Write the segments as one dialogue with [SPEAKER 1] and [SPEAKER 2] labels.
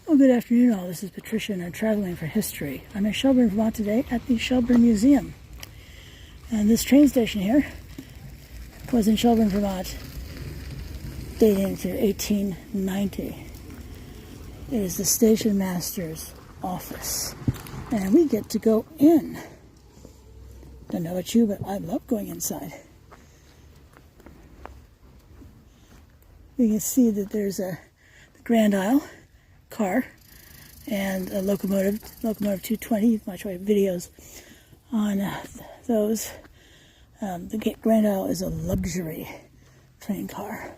[SPEAKER 1] Well, good afternoon all. This is Patricia and I'm traveling for history. I'm in Shelburne, Vermont today at the Shelburnemuseum. And this train station here was in Shelburne, Vermont, dating to 1890. It is the station master's office. And we get to go in. Don't know about you, but I love going inside. You can see that there's a Grand Aisle car and a locomotive 220. You can watch my videos on those. The Grand Aisle is a luxury train car,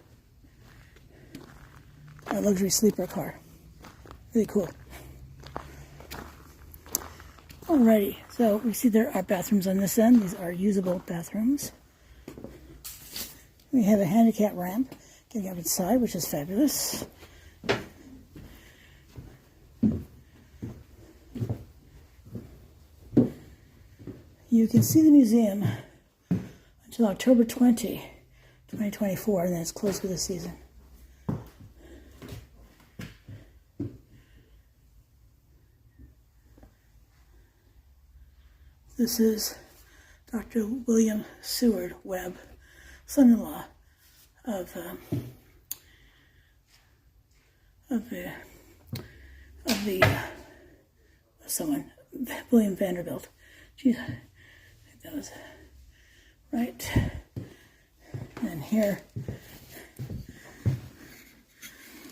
[SPEAKER 1] a luxury sleeper car. Really cool. Alrighty, so we see there are bathrooms on this end. These are usable bathrooms. We have a handicap ramp getting up inside, which is fabulous. You can see the museum until October 20, 2024, and then it's closed for the season. This is Dr. William Seward Webb, son-in-law of William Vanderbilt. Geez, I think that was right. And here,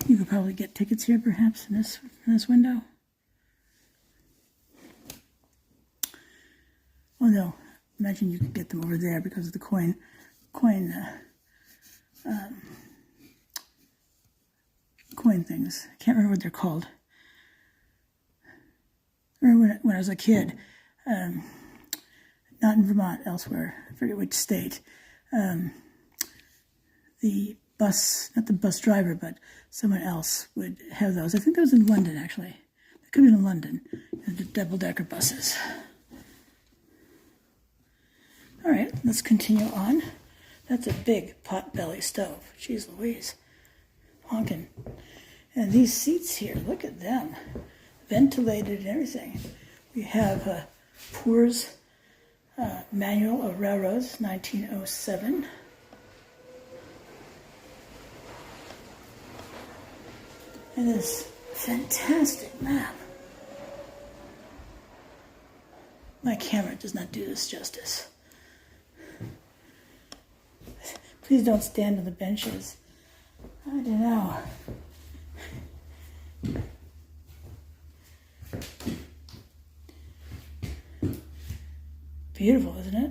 [SPEAKER 1] you could probably get tickets here, perhaps in this window. Oh no, imagine you could get them over there because of the coin things. I can't remember what they're called. I remember when I was a kid, not in Vermont, elsewhere, I forget which state, the bus, not the bus driver, but someone else would have those. I think that was in London, actually. It could have been in London, the double-decker buses. All right, let's continue on. That's a big pot-belly stove. Jeez Louise, honkin'. And these seats here, look at them. Ventilated and everything. We have Poor's Manual of Railroads, 1907. And this fantastic map. My camera does not do this justice. Please don't stand on the benches. I don't know. Beautiful, isn't it?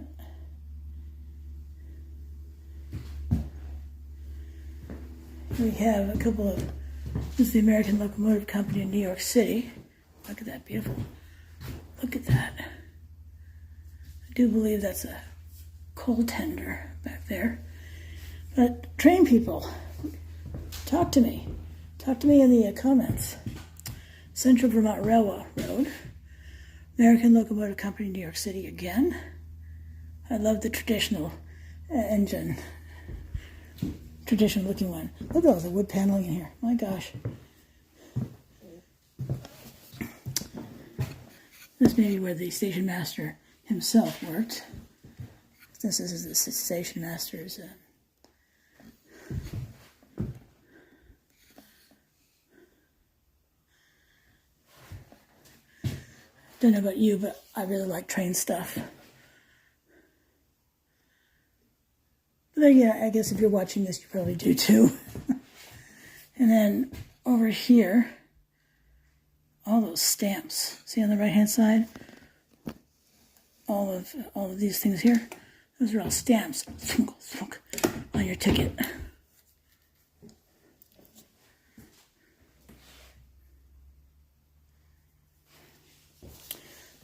[SPEAKER 1] We have a couple of, this is the American Locomotive Company in New York City. Look at that, beautiful. Look at that. I do believe that's a coal tender back there. But train people, talk to me. Talk to me in the comments. Central Vermont Railroad. American Locomotive Company, New York City again. I love the traditional engine. Traditional looking one. Look at all the wood paneling in here. My gosh. This may be where the station master himself worked. This is the station master's don't know about you, but I really like train stuff. But yeah, I guess if you're watching this, you probably do too. And then over here, all those stamps. See on the right-hand side? All of these things here. Those are all stamps on your ticket.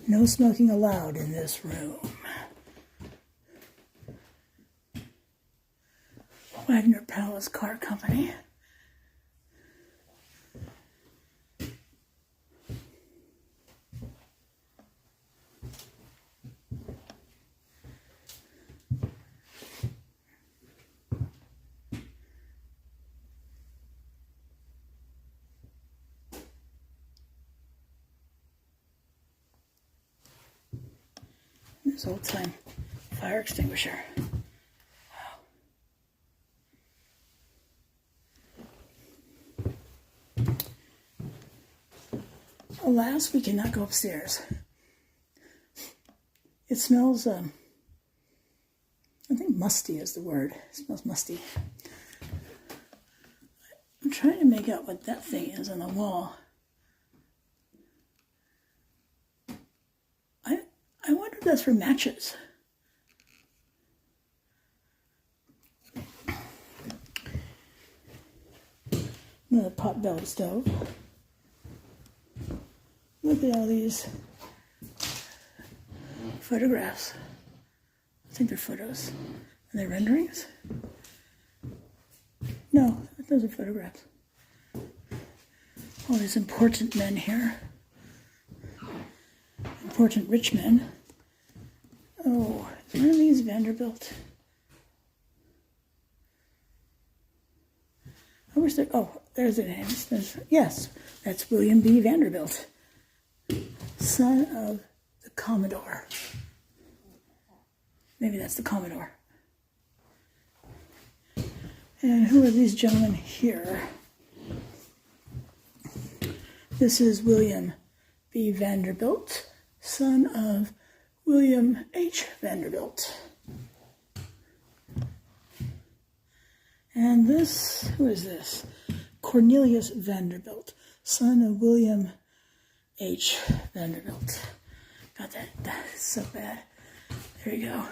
[SPEAKER 1] No smoking allowed in this room. Wagner Palace Car Company. this old-time fire extinguisher. Wow. Alas, we cannot go upstairs. It smells, I think musty is the word. It smells musty. I'm trying to make out what that thing is on the wall. I wonder if that's for matches. Another pot-bellied stove. Look at all these photographs. I think they're photos. Are they renderings? No, those are photographs. All these important men here. Important rich men. Oh, is one of these Vanderbilt? I wish there, oh, there's the names. Yes, that's William B. Vanderbilt, son of the Commodore. Maybe that's the Commodore. And who are these gentlemen here? This is William B. Vanderbilt, son of William H. Vanderbilt. And this, who is this? Cornelius Vanderbilt, son of William H. Vanderbilt. God, that is so bad. There you go.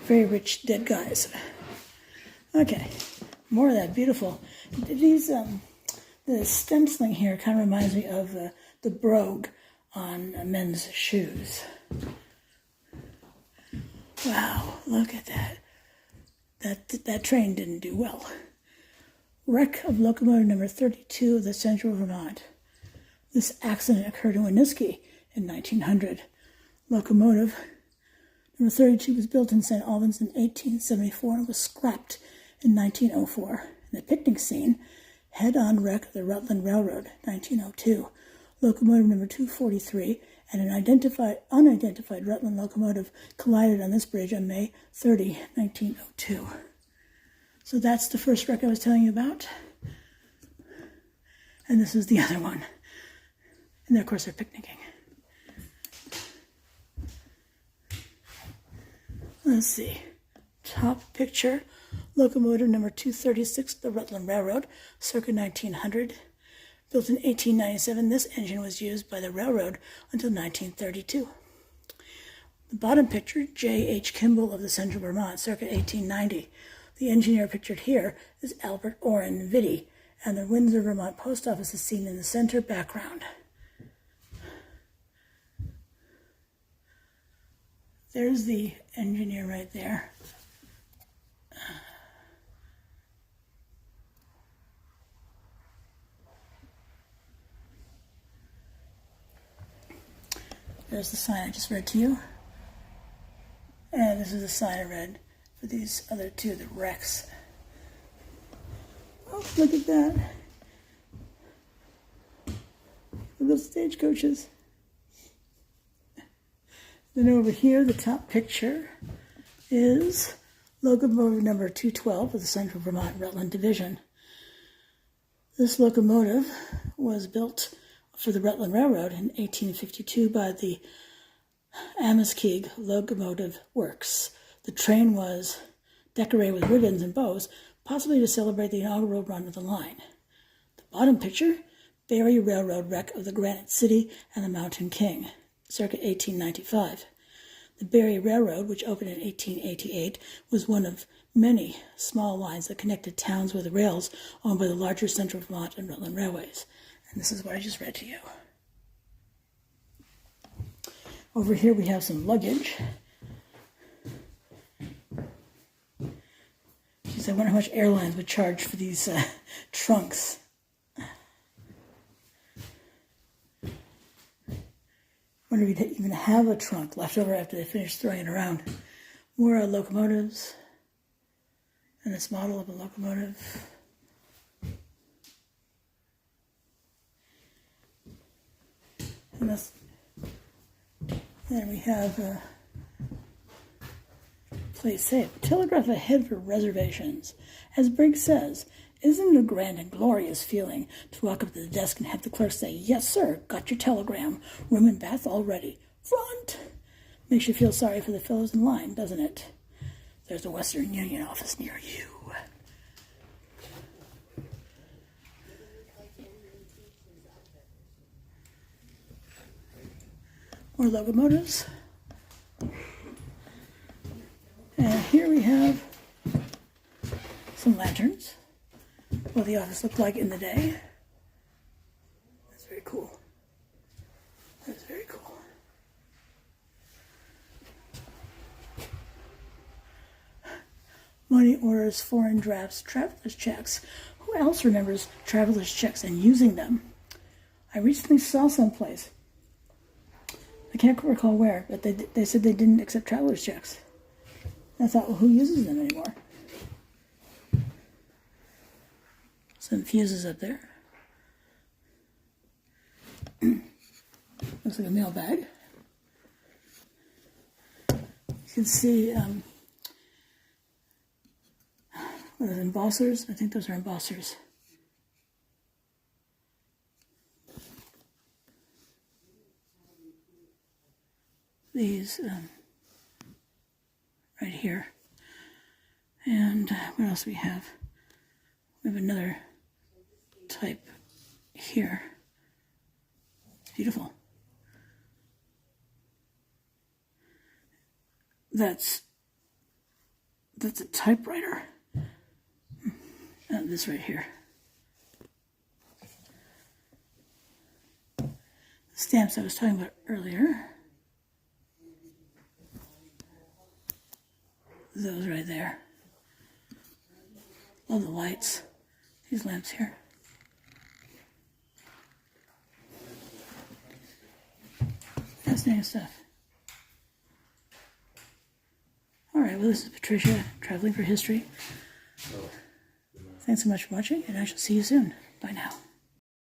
[SPEAKER 1] Very rich dead guys. Okay, more of that beautiful. These, the stenciling here kind of reminds me of the brogue on men's shoes. Wow, look at that. That train didn't do well. Wreck of locomotive number 32 of the Central Vermont. This accident occurred in Winooski in 1900. Locomotive number 32 was built in St. Albans in 1874 and was scrapped in 1904. In the picnic scene, head-on wreck of the Rutland Railroad, 1902. Locomotive number 243 and an unidentified Rutland locomotive collided on this bridge on May 30, 1902. So that's the first wreck I was telling you about. And this is the other one. And of course they're picnicking. Let's see. Top picture, locomotive number 236, the Rutland Railroad, circa 1900. Built in 1897, this engine was used by the railroad until 1932. The bottom picture, J.H. Kimball of the Central Vermont, circa 1890. The engineer pictured here is Albert Orrin Vitti, and the Windsor, Vermont post office is seen in the center background. There's the engineer right there. There's the sign I just read to you. And this is the sign I read for these other two, the wrecks. Oh, look at that. The little stagecoaches. Then over here, the top picture is locomotive number 212 of the Central Vermont Rutland Division. This locomotive was built for the Rutland Railroad in 1852 by the Amoskeag Locomotive Works. The train was decorated with ribbons and bows, possibly to celebrate the inaugural run of the line. The bottom picture, Barry Railroad wreck of the Granite City and the Mountain King, circa 1895. The Barry Railroad, which opened in 1888, was one of many small lines that connected towns with the rails owned by the larger Central Vermont and Rutland Railways. And this is what I just read to you. Over here we have some luggage. Geez, I wonder how much airlines would charge for these trunks. Wonder if you'd even have a trunk left over after they finish throwing it around. More locomotives. And this model of a locomotive. And Then we have play safe. Telegraph ahead for reservations. As Briggs says, isn't it a grand and glorious feeling to walk up to the desk and have the clerk say, "Yes, sir, got your telegram. Room and bath all ready. Front!" Makes you feel sorry for the fellows in line, doesn't it? There's a Western Union office near you. More locomotives. And here we have some lanterns. What the office looked like in the day. That's very cool. That's very cool. Money orders, foreign drafts, traveler's checks. Who else remembers traveler's checks and using them? I recently saw someplace. I can't recall where, but they said they didn't accept traveler's checks. I thought, well, who uses them anymore? Some fuses up there. Looks like a mail bag. You can see what are those, embossers? I think those are embossers. These right here. And what else do we have? We have another type here. It's beautiful. That's a typewriter. This right here. The stamps I was talking about earlier. Those right there. Love the lights. These lamps here. Fascinating stuff. All right, well, this is Patricia, Traveling for History. Thanks so much for watching, and I shall see you soon. Bye now.